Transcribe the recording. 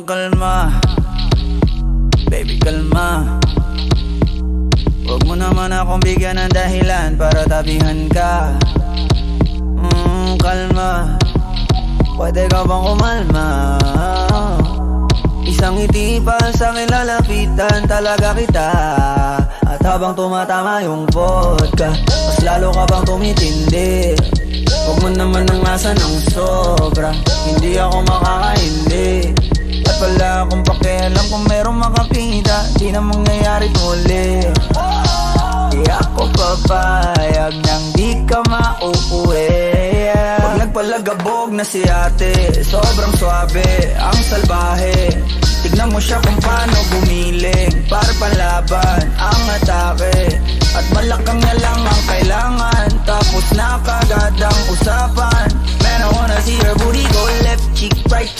Kalma, baby kalma. Huwag mo naman akong bigyan ng dahilan para tabihan ka. Kalma, pwede ka bang kumalma? Isang ngiti pa sa akin lalapitan talaga kita. At habang tumatama yung vodka, mas lalo ka bang tumitindi. Huwag mo naman nang asa ng sobra, hindi ako makakaindi. At wala akong pakialam kung merong makakita, di na mangyayari muli. Di ako papayag nang di ka mauuwi. Pag nagpalagabog na si ate, sobrang swabe, ang salbahe. Tignan mo siya kung paano gumiling, para panlaban ang atake. At malakang na lang ang kailangan, tapos na kagad ang usapan. Man, I wanna see her booty go left cheek, right cheek.